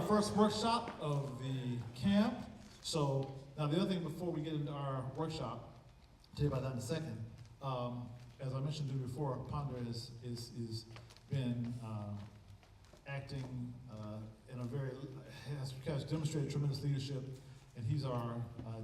first workshop of the camp. So now the other thing before we get into our workshop, I'll tell you about that in a second. As I mentioned to you before, Ponder has been acting in a very, has demonstrated tremendous leadership, and he's our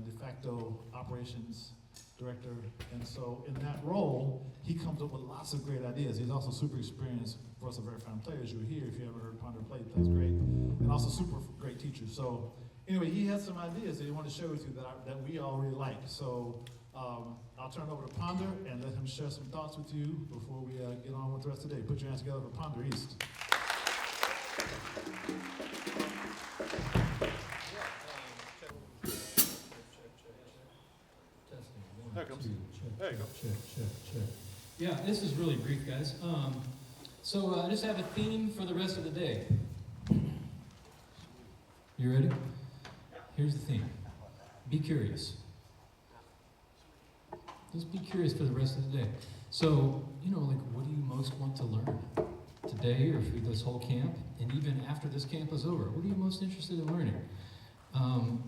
de facto operations director. And so in that role, he comes up with lots of great ideas. He's also super experienced. Of course, a very fine player, as you were here. If you ever heard Ponder play, he plays great. And also super great teacher. So anyway, he had some ideas that he wanted to share with you that we all really like. So I'll turn it over to Ponder and let him share some thoughts with you before we get on with the rest of the day. Put your hands together for Ponder East. There it comes. There you go. Check. Yeah, this is really brief, guys. So I just have a theme for the rest of the day. You ready? Here's the theme. Be curious. Just be curious for the rest of the day. So, like, what do you most want to learn today or through this whole camp? And even after this camp is over, what are you most interested in learning?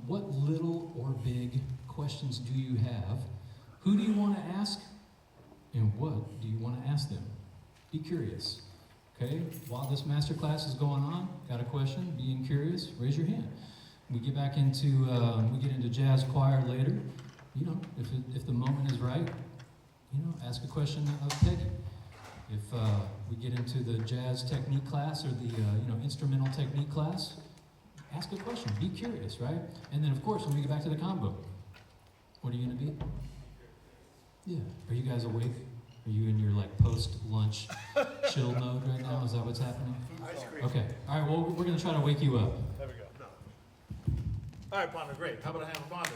What little or big questions do you have? Who do you want to ask? And what do you want to ask them? Be curious. Okay? While this masterclass is going on, got a question, being curious, raise your hand. We get back into jazz choir later. If the moment is right, ask a question of Peggy. If we get into the jazz technique class or the instrumental technique class, ask a question. Be curious, right? And then, of course, when we get back to the combo, what are you going to be? Yeah. Are you guys awake? Are you in your post-lunch chill mode right now? Is that what's happening? Ice cream. Okay. All right. Well, we're going to try to wake you up. There we go. All right, Ponder, great. How about a hand for Ponder?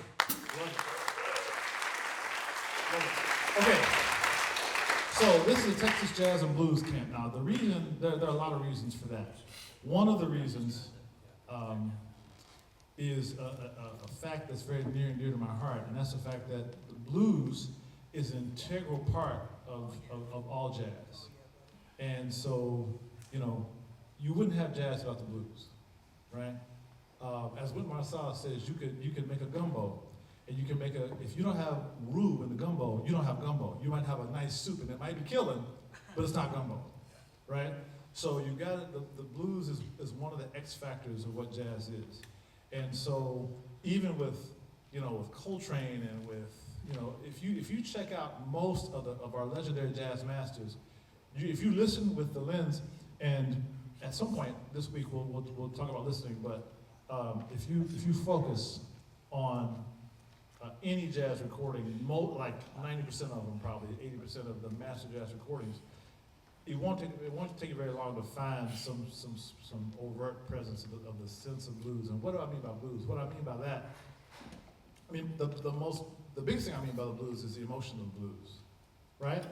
Okay. So this is a Texas Jazz and Blues camp. Now, the reason, there are a lot of reasons for that. One of the reasons is a fact that's very near and dear to my heart, and that's the fact that the blues is an integral part of all jazz. And so, you wouldn't have jazz without the blues, right? As Whit Marsalis says, you could make a gumbo, and you can make if you don't have roux in the gumbo, you don't have gumbo. You might have a nice soup, and it might be killing, but it's not gumbo, right? So you got the blues is one of the X factors of what jazz is. And so even with Coltrane and with, if you check out most of our legendary jazz masters, if you listen with the lens, and at some point this week we'll talk about listening, but if you focus on any jazz recording, like 90% of them, probably 80% of the master jazz recordings, it won't take you very long to find some overt presence of the sense of blues. And what do I mean by blues? What I mean by that, the biggest thing I mean by the blues is the emotion of the blues, right?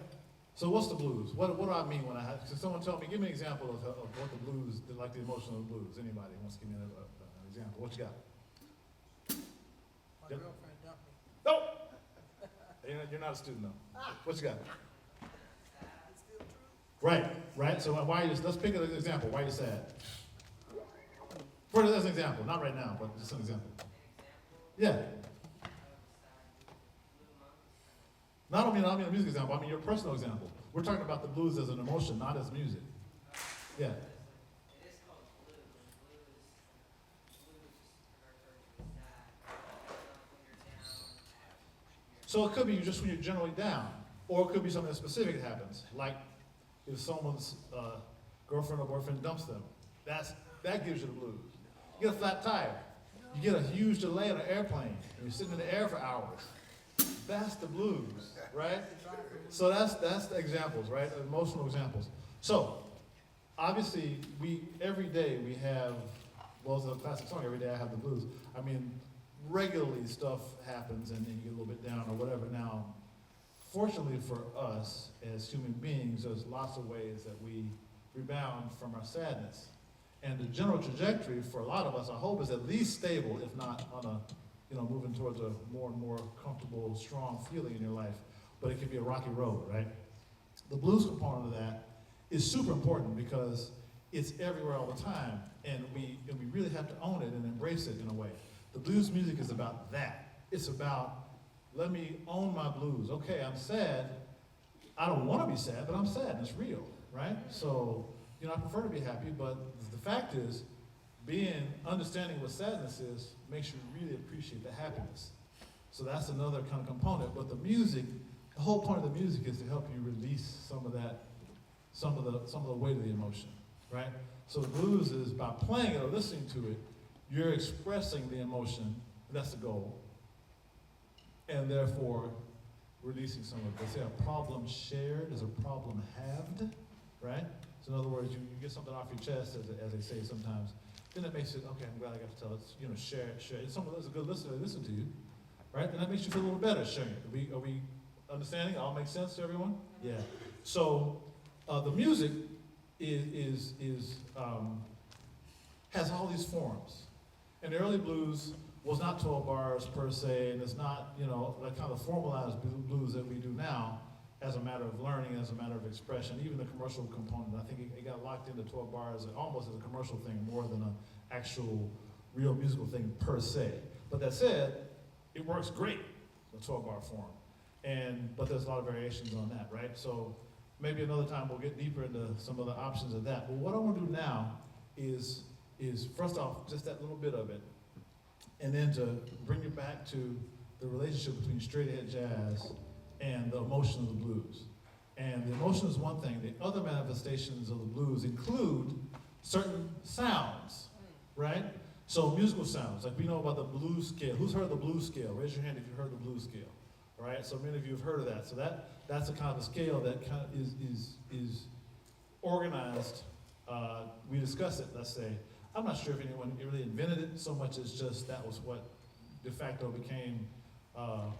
So what's the blues? What do I mean when someone tell me, give me an example of what the blues, like the emotion of the blues. Anybody wants to give me an example? What you got? My girlfriend dumped me. No! You're not a student though. What you got? It's still true. Right. So let's pick an example. Why are you sad? As an example, not right now, but just an example. Yeah. I don't mean a music example, I mean your personal example. We're talking about the blues as an emotion, not as music. Yeah. So it could be just when you're generally down, or it could be something specific that happens, like if someone's girlfriend or boyfriend dumps them. That gives you the blues. You get a flat tire. You get a huge delay on an airplane, and you're sitting in the air for hours. That's the blues, right? So that's the examples, right? Emotional examples. So obviously every day we have, well, it's a classic song, every day I have the blues. I mean, regularly stuff happens and then you get a little bit down or whatever. Now, fortunately for us as human beings, there's lots of ways that we rebound from our sadness. And the general trajectory for a lot of us, I hope, is at least stable, if not on a, moving towards a more and more comfortable, strong feeling in your life. But it can be a rocky road, right? The blues component of that is super important because it's everywhere all the time. And we really have to own it and embrace it in a way. The blues music is about that. It's about, let me own my blues. Okay, I'm sad. I don't want to be sad, but I'm sad, and it's real, right? So, I prefer to be happy, but the fact is, understanding what sadness is makes you really appreciate the happiness. So that's another kind of component. But the music, the whole point of the music is to help you release some of the weight of the emotion, right? So the blues is by playing it or listening to it, you're expressing the emotion. That's the goal. And therefore, releasing some of it. They say a problem shared is a problem halved, right? So in other words, you get something off your chest, as they say sometimes. Then it makes it, okay, I'm glad I got to tell it, share it. If someone is a good listener, they listen to you, right? Then that makes you feel a little better sharing it. Are we understanding? It all makes sense to everyone? Yeah. So the music has all these forms. And the early blues was not 12 bars per se, and it's not, that kind of formalized blues that we do now as a matter of learning, as a matter of expression. Even the commercial component, I think it got locked into 12 bars almost as a commercial thing more than an actual real musical thing per se. But that said, it works great, the 12-bar form. But there's a lot of variations on that, right? So maybe another time we'll get deeper into some of the options of that. But what I want to do now is first off, just that little bit of it, and then to bring you back to the relationship between straight ahead jazz and the emotion of the blues. And the emotion is one thing. The other manifestations of the blues include certain sounds, right? So musical sounds, like we know about the blues scale. Who's heard of the blues scale? Raise your hand if you've heard the blues scale. All right, so many of you have heard of that. So that's a kind of a scale that kind of is organized. We discuss it, let's say. I'm not sure if anyone really invented it so much as just that was what de facto became a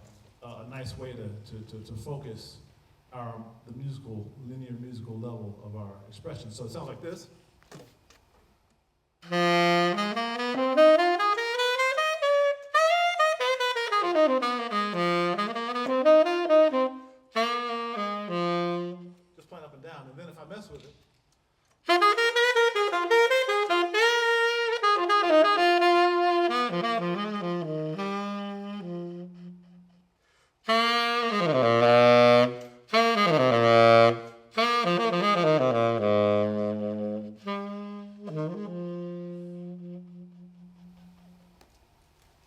nice way to focus the linear musical level of our expression. So it sounds like this. Just playing up and down. And then if I mess with it,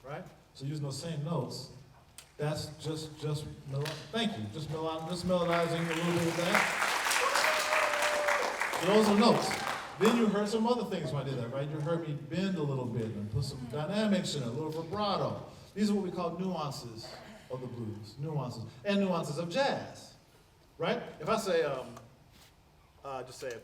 right? So using those same notes, that's just thank you, just melodizing a little bit of that. So those are notes. Then you heard some other things when I did that, right? You heard me bend a little bit and put some dynamics in it, a little vibrato. These are what we call nuances of the blues, nuances, and nuances of jazz, right? If I say, just say it.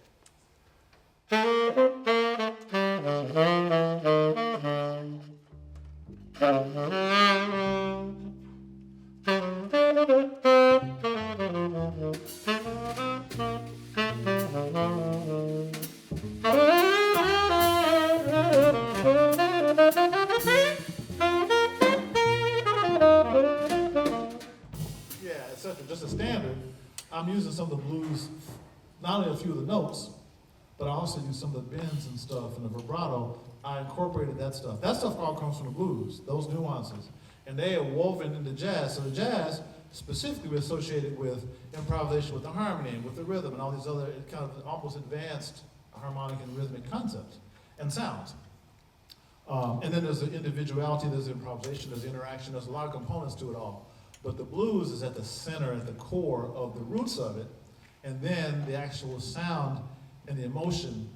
Just a standard, I'm using some of the blues, not only a few of the notes, but I also use some of the bends and stuff and the vibrato. I incorporated that stuff. That stuff all comes from the blues, those nuances. And they are woven into jazz. So the jazz specifically was associated with improvisation with the harmony and with the rhythm and all these other kind of almost advanced harmonic and rhythmic concepts and sounds. And then there's the individuality, there's the improvisation, there's the interaction, there's a lot of components to it all. But the blues is at the center, at the core of the roots of it, and then the actual sound and the emotion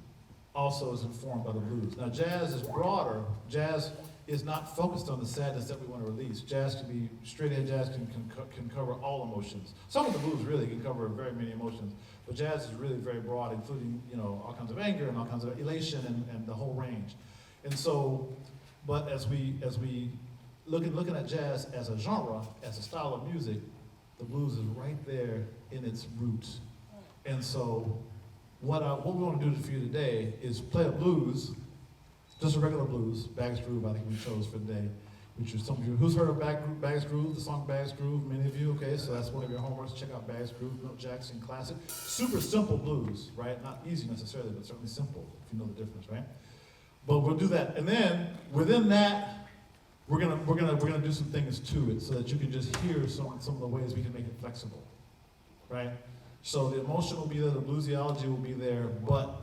also is informed by the blues. Now jazz is broader. Jazz is not focused on the sadness that we want to release. Jazz can be, straight ahead jazz can cover all emotions. Some of the blues really can cover very many emotions, but jazz is really very broad, including all kinds of anger and all kinds of elation and the whole range. And so, but as we looking at jazz as a genre, as a style of music, the blues is right there in its roots. And so what we want to do for you today is play a blues, just a regular blues, Bags Groove I think we chose for today, which is some of you, who's heard of Bags Groove, the song Bags Groove? Many of you, okay, so that's one of your homeworks, check out Bags Groove, Milt Jackson classic. Super simple blues, right? Not easy necessarily, but certainly simple, if you know the difference, right? But we'll do that. And then within that, we're gonna do some things to it so that you can just hear some of the ways we can make it flexible. Right? So the emotion will be there, the bluesiology will be there, but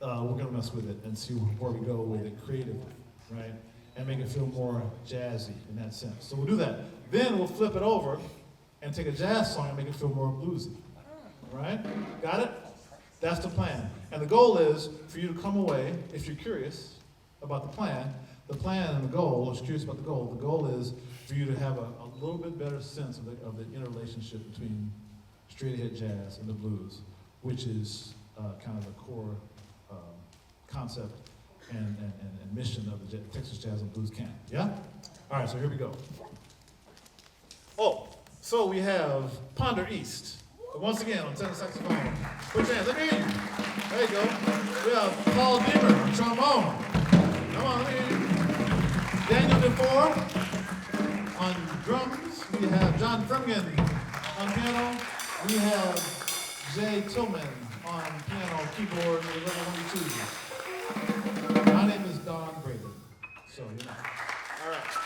we're gonna mess with it and see where we go with it creatively, right? And make it feel more jazzy in that sense. So we'll do that. Then we'll flip it over and take a jazz song and make it feel more bluesy. Right? Got it? That's the plan. And the goal is for you to come away, if you're curious about the plan and the goal, or curious about the goal is for you to have a little bit better sense of the interrelationship between straight ahead jazz and the blues, which is kind of the core concept and mission of the Texas Jazz and Blues Camp. Yeah? All right, so here we go. Oh, so we have Ponder East. But once again, on tenor saxophone. Put your hands, let me hear you. There you go. We have Paul Deemer on trombone. Come on, let me hear you. Daniel DeFore on drums. We have John Fremgen on piano. We have Jay Tillman on piano, keyboard, and level 1 2. My name is Don Braden. So, you know. All right.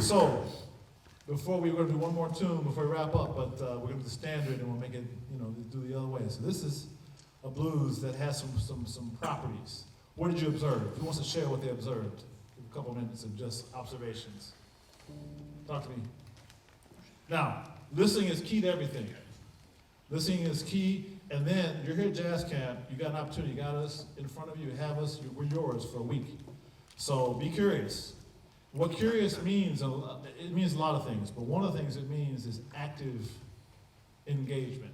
So, before we're going to do one more tune before we wrap up, but we're going to do the standard and we'll make it, do the other way. So this is a blues that has some properties. What did you observe? Who wants to share what they observed? Give a couple minutes of just observations. Talk to me. Now, listening is key to everything. Listening is key, and then you're here at Jazz Camp, you got an opportunity, you got us in front of you, have us, we're yours for a week. So be curious. What curious means, it means a lot of things, but one of the things it means is active engagement.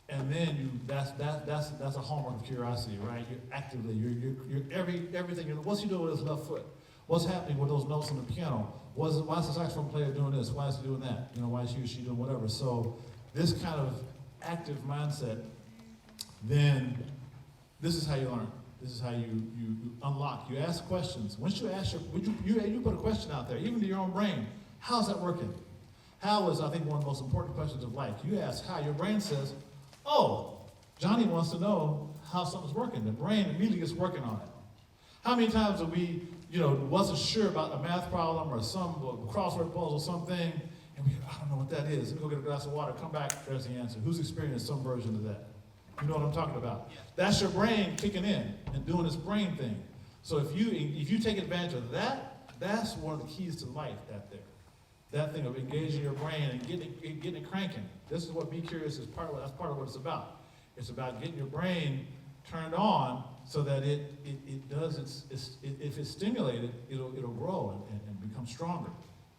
And then that's a hallmark of curiosity, right? You're actively, you're everything. What's he doing with his left foot? What's happening with those notes on the piano? Why is the saxophone player doing this? Why is he doing that? Why is he or she doing whatever? So this kind of active mindset, then this is how you learn. This is how you unlock. You ask questions. Once you ask you put a question out there, even to your own brain. How's that working? How is, I think, one of the most important questions of life. You ask how, your brain says, oh, Johnny wants to know how something's working. The brain immediately gets working on it. How many times have we, wasn't sure about a math problem or some crossword puzzle or something, and I don't know what that is. Let me go get a glass of water, come back, there's the answer. Who's experienced some version of that? You know what I'm talking about? Yeah. That's your brain kicking in and doing its brain thing. So if you take advantage of that, that's one of the keys to life, that thing of engaging your brain and getting it cranking. This is what Be Curious is that's part of what it's about. It's about getting your brain turned on so that it does if it's stimulated, it'll grow and become stronger.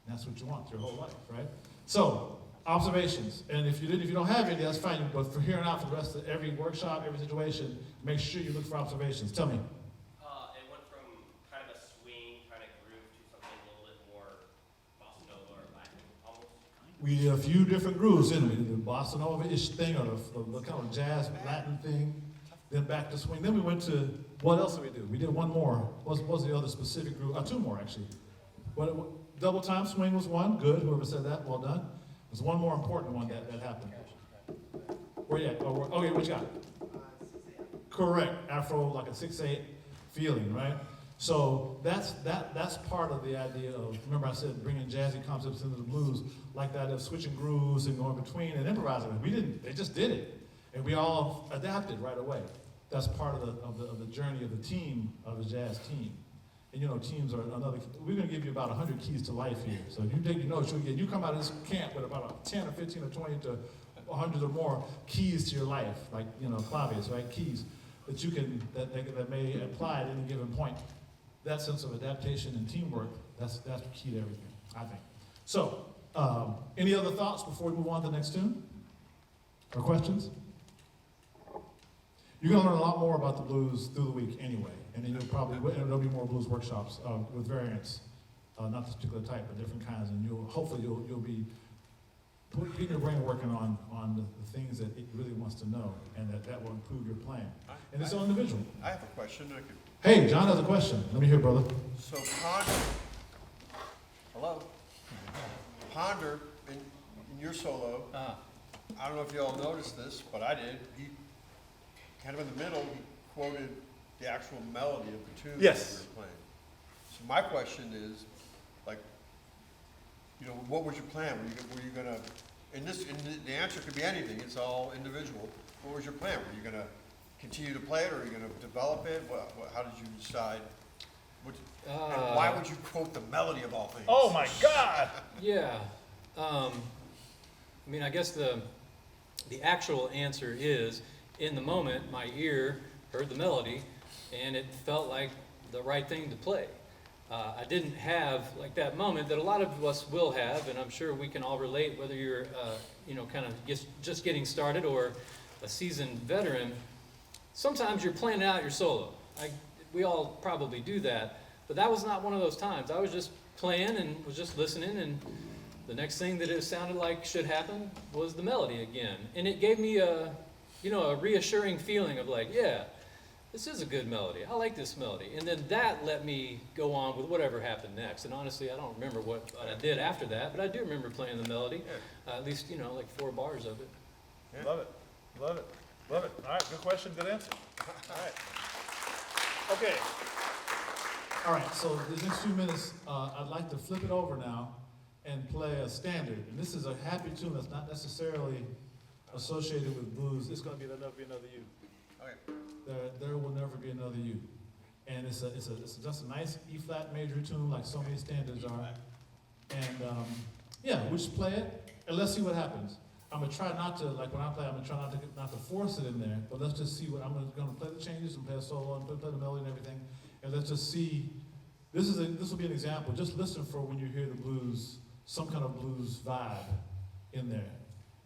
And that's what you want your whole life, right? So, observations. And if you don't have any, that's fine. But for here on out, for the rest of every workshop, every situation, make sure you look for observations. Tell me. It went from kind of a swing kind of groove to something a little bit more bossa nova or Latin almost. We did a few different grooves, didn't we? The bossa nova-ish thing, or the kind of jazz Latin thing, then back to swing. Then we went to, what else did we do? We did one more. What was the other specific groove? Two more, actually. Double time swing was one. Good. Whoever said that, well done. There's one more important one that happened. Where you at? Okay, what you got? Correct. Afro, like a 6/8 feeling, right? So that's part of the idea of, remember I said bringing jazzy concepts into the blues, like that of switching grooves and going between and improvising. They just did it. And we all adapted right away. That's part of the journey of the team, of the jazz team. And teams are we're going to give you about 100 keys to life here. So if you take your notes, you come out of this camp with about 10 or 15 or 20 to 100 or more keys to your life, like, claviers, right? Keys that may apply at any given point. That sense of adaptation and teamwork, that's key to everything, I think. So, any other thoughts before we move on to the next tune? Or questions? You're going to learn a lot more about the blues through the week anyway. And then there'll be more blues workshops with variants, not this particular type, but different kinds. And hopefully you'll be getting your brain working on the things that it really wants to know, and that will improve your playing. And it's all individual. I have a question. Hey, John has a question. Let me hear, brother. So Ponder in your solo. I don't know if you all noticed this, but I did. He kind of in the middle, he quoted the actual melody of the tune Yes. that you were playing. So my question is, what was your plan? Were you gonna? The answer could be anything. It's all individual. What was your plan? Were you gonna continue to play it, or are you gonna develop it? How did you decide? And why would you quote the melody of all things? Oh my God! Yeah. I guess the actual answer is, in the moment, my ear heard the melody, and it felt like the right thing to play. I didn't have like that moment that a lot of us will have, and I'm sure we can all relate, whether you're kind of just getting started or a seasoned veteran. Sometimes you're planning out your solo. We all probably do that, but that was not one of those times. I was just playing and was just listening, and the next thing that it sounded like should happen was the melody again, and it gave me a reassuring feeling of like, yeah, this is a good melody. I like this melody. And then that let me go on with whatever happened next. And honestly, I don't remember what I did after that, but I do remember playing the melody. Yeah. At least, like 4 bars of it. Yeah. Love it. All right, good question, good answer. All right. Okay. All right, so these next few minutes, I'd like to flip it over now and play a standard. And this is a happy tune that's not necessarily associated with blues. It's going to be There'll Never Be Another You. Okay. There will never be another you. And it's just a nice E-flat major tune like so many standards are. And yeah, we just play it and let's see what happens. I'm gonna try not to, like when I play, I'm gonna try not to force it in there, but let's just see what, I'm gonna play the changes and play a solo and play the melody and everything. And let's just see, this will be an example. Just listen for when you hear the blues, some kind of blues vibe in there.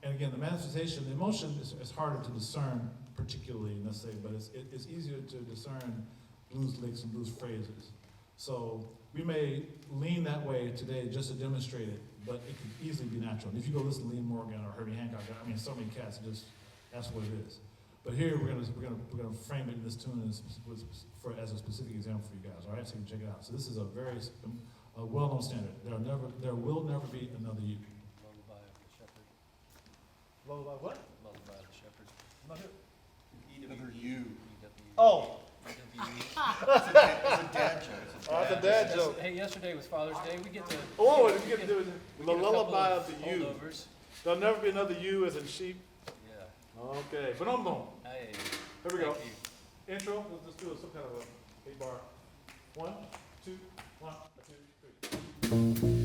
And again, the manifestation, the emotion is harder to discern particularly, let's say, but it's easier to discern blues licks and blues phrases. So we may lean that way today just to demonstrate it, but it could easily be natural. And if you go listen to Lee Morgan or Herbie Hancock, I mean, so many cats, that's what it is. But here we're gonna frame it in this tune as a specific example for you guys. All right, so you can check it out. So this is a very well-known standard. There will never be another you. Lullaby of the Shepherd. Lullaby what? Lullaby of the Shepherd. I'm not here. Another you. Oh. It's a dad joke. Oh, that's a dad joke. Hey, yesterday was Father's Day. We get to. Oh, we we get to do we the get a couple lullaby of the you. holdovers. There'll never be another you as in sheep. Yeah. Okay, but I'm going. Hey. Here we go. Thank you. Intro, let's just do some kind of a 8-bar. 1, 2, 1, 2, 3.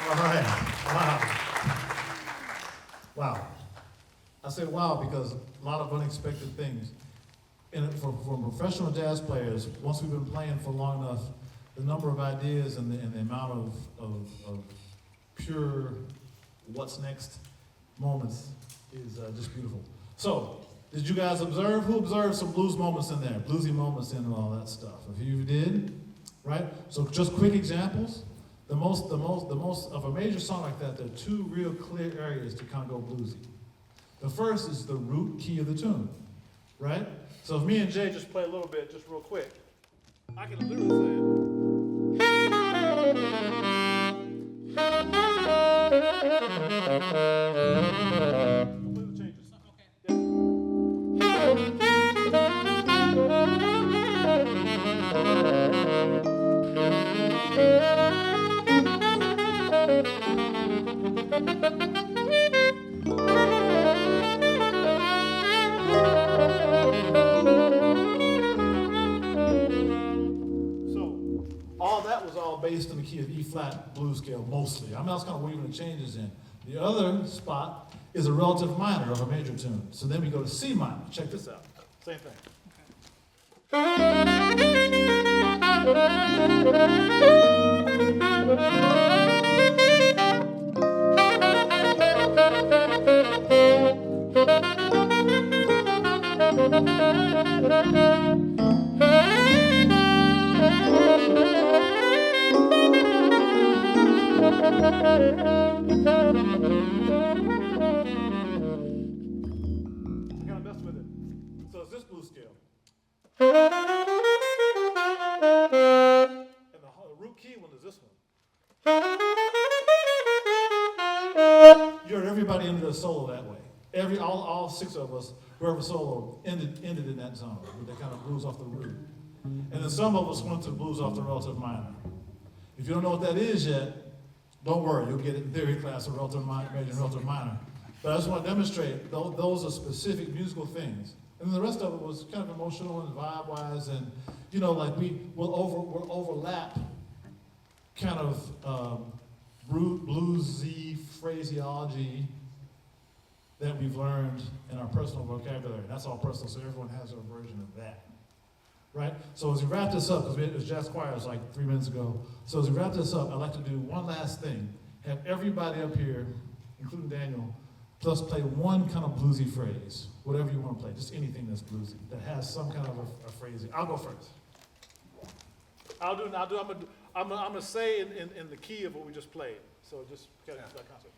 All right. Wow. Wow. I say wow because a lot of unexpected things. And for professional jazz players, once we've been playing for long enough, the number of ideas and the amount of pure what's next moments is just beautiful. So, did you guys observe? Who observed some blues moments in there? Bluesy moments in and all that stuff. A few of you did, right? So just quick examples. The most of a major song like that, there are two real clear areas to kind of go bluesy. The first is the root key of the tune, right? So if me and Jay just play a little bit, just real quick, I can literally say it. Completely changes. Okay. based on the key of E flat blues scale mostly. I mean, that's kind of weaving the changes in. The other spot is a relative minor of a major tune. So then we go to C minor. Check this out. Same thing. I gotta mess with it. So it's this blues scale. And the root key one is this one. You heard everybody into the solo that way. All six of us, whoever solo, ended in that zone, with that kind of blues off the root. And then some of us went to blues off the relative minor. If you don't know what that is yet, don't worry, you'll get it in theory class of relative minor, major and relative minor. But I just want to demonstrate those are specific musical things. And then the rest of it was kind of emotional and vibe-wise, and like we'll overlap kind of bluesy phraseology that we've learned in our personal vocabulary. That's all personal, so everyone has their version of that. Right? So as we wrap this up, because it was jazz choirs like 3 minutes ago, so as we wrap this up, I'd like to do one last thing. Have everybody up here, including Daniel, plus play one kind of bluesy phrase, whatever you want to play, just anything that's bluesy, that has some kind of a phrasing. I'll go first. I'm gonna say in the key of what we just played. So just get into that concept.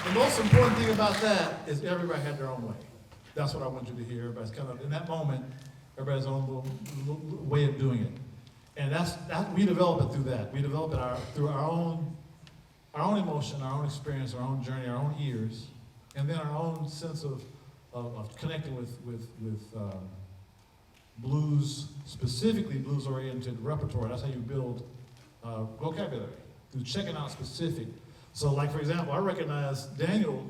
The most important thing about that is everybody had their own way. That's what I want you to hear. Everybody's kind of, in that moment, everybody's own little way of doing it. And we develop it through that. We develop it through our own emotion, our own experience, our own journey, our own ears, and then our own sense of connecting with blues, specifically blues-oriented repertoire. That's how you build vocabulary, through checking out specific. So like, for example, I recognize Daniel,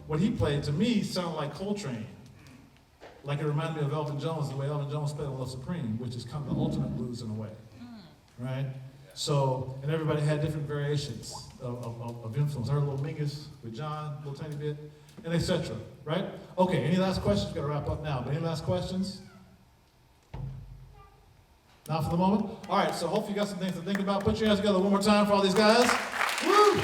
what he played to me sounded like Coltrane. Like it reminded me of Elvin Jones, the way Elvin Jones played on Love Supreme, which is kind of the ultimate blues in a way, right? So, and everybody had different variations of influence. I heard a little Mingus with John, a little tiny bit, and etc., right? Okay, any last questions? We've got to wrap up now, but any last questions? Not for the moment? All right, so hopefully you got some things to think about. Put your hands together one more time for all these guys. Woo!